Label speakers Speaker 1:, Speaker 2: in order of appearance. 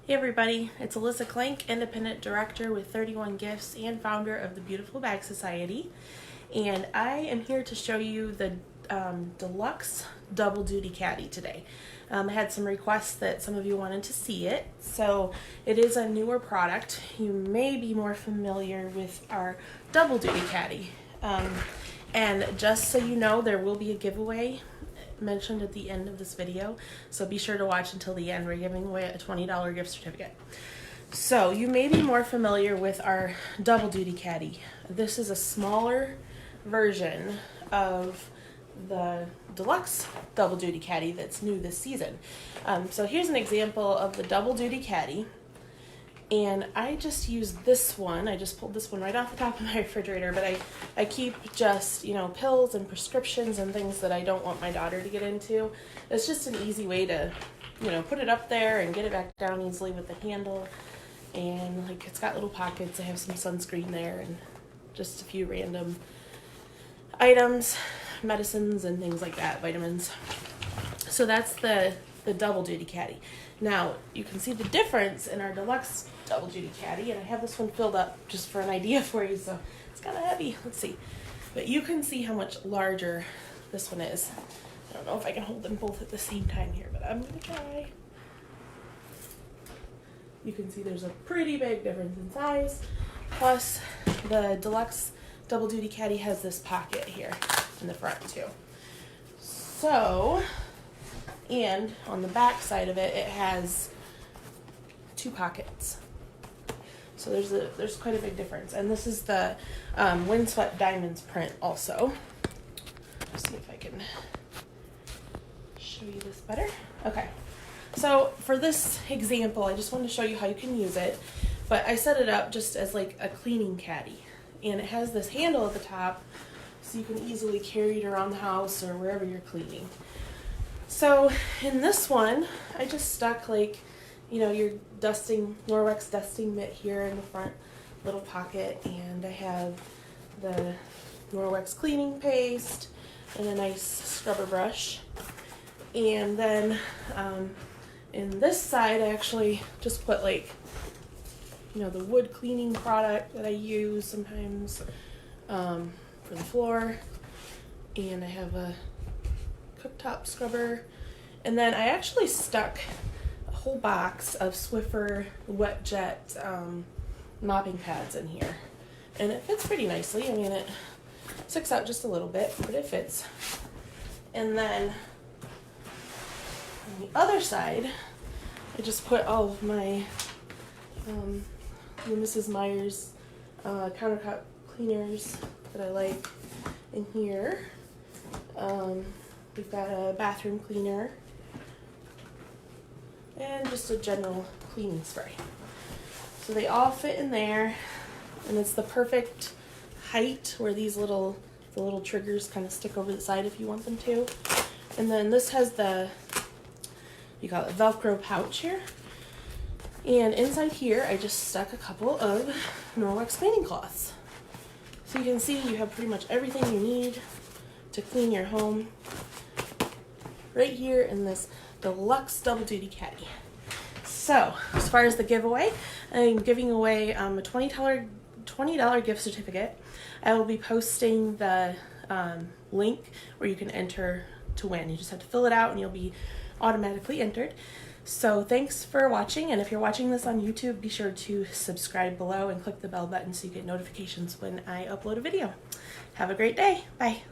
Speaker 1: Hey everybody, it's Alyssa Clank, independent director with 31 Gifts and founder of the Beautiful Bag Society. And I am here to show you the Deluxe Double Duty Caddy today. I had some requests that some of you wanted to see it. So it is a newer product. You may be more familiar with our Double Duty Caddy. And just so you know, there will be a giveaway mentioned at the end of this video, so be sure to watch until the end. We're giving away a $20 gift certificate. So you may be more familiar with our Double Duty Caddy. This is a smaller version of the Deluxe Double Duty Caddy that's new this season. So here's an example of the Double Duty Caddy. And I just used this one. I just pulled this one right off the top of my refrigerator, but I keep just, pills and prescriptions and things that I don't want my daughter to get into. It's just an easy way to, put it up there and get it back down easily with the handle. And it's got little pockets. I have some sunscreen there and just a few random items, medicines and things like that, vitamins. So that's the Double Duty Caddy. Now, you can see the difference in our Deluxe Double Duty Caddy, and I have this one filled up just for an idea for you, so it's kind of heavy. Let's see. But you can see how much larger this one is. I don't know if I can hold them both at the same time here, but I'm going to try. You can see there's a pretty big difference in size. Plus, the Deluxe Double Duty Caddy has this pocket here in the front, too. So, and on the back side of it, it has two pockets. So there's quite a big difference. And this is the Windswept Diamonds print also. Let's see if I can show you this better. Okay. So for this example, I just wanted to show you how you can use it. But I set it up just as like a cleaning caddy. And it has this handle at the top so you can easily carry it around the house or wherever you're cleaning. So in this one, I just stuck your dusting, Norwex dusting mitt here in the front little pocket, and I have the Norwex cleaning paste and a nice scrubber brush. And then in this side, I actually just put the wood cleaning product that I use sometimes for the floor, and I have a cooktop scrubber, and then I actually stuck a whole box of Swiffer Wet Jet mopping pads in here, and it fits pretty nicely. I mean, it sticks out just a little bit, but it fits. And then on the other side, I just put all of my the Mrs. Meyer's countertop cleaners that I like in here. We've got a bathroom cleaner and just a general cleaning spray. So they all fit in there, and it's the perfect height where the little triggers kind of stick over the side if you want them to. And then this has you call it Velcro pouch here. And inside here, I just stuck a couple of Norwex cleaning cloths. So you can see you have pretty much everything you need to clean your home right here in this Deluxe Double Duty Caddy. So, as far as the giveaway, I'm giving away a $20 gift certificate. I will be posting the link where you can enter to win. You just have to fill it out and you'll be automatically entered. So thanks for watching, and if you're watching this on YouTube, be sure to subscribe below and click the bell button so you get notifications when I upload a video. Have a great day. Bye.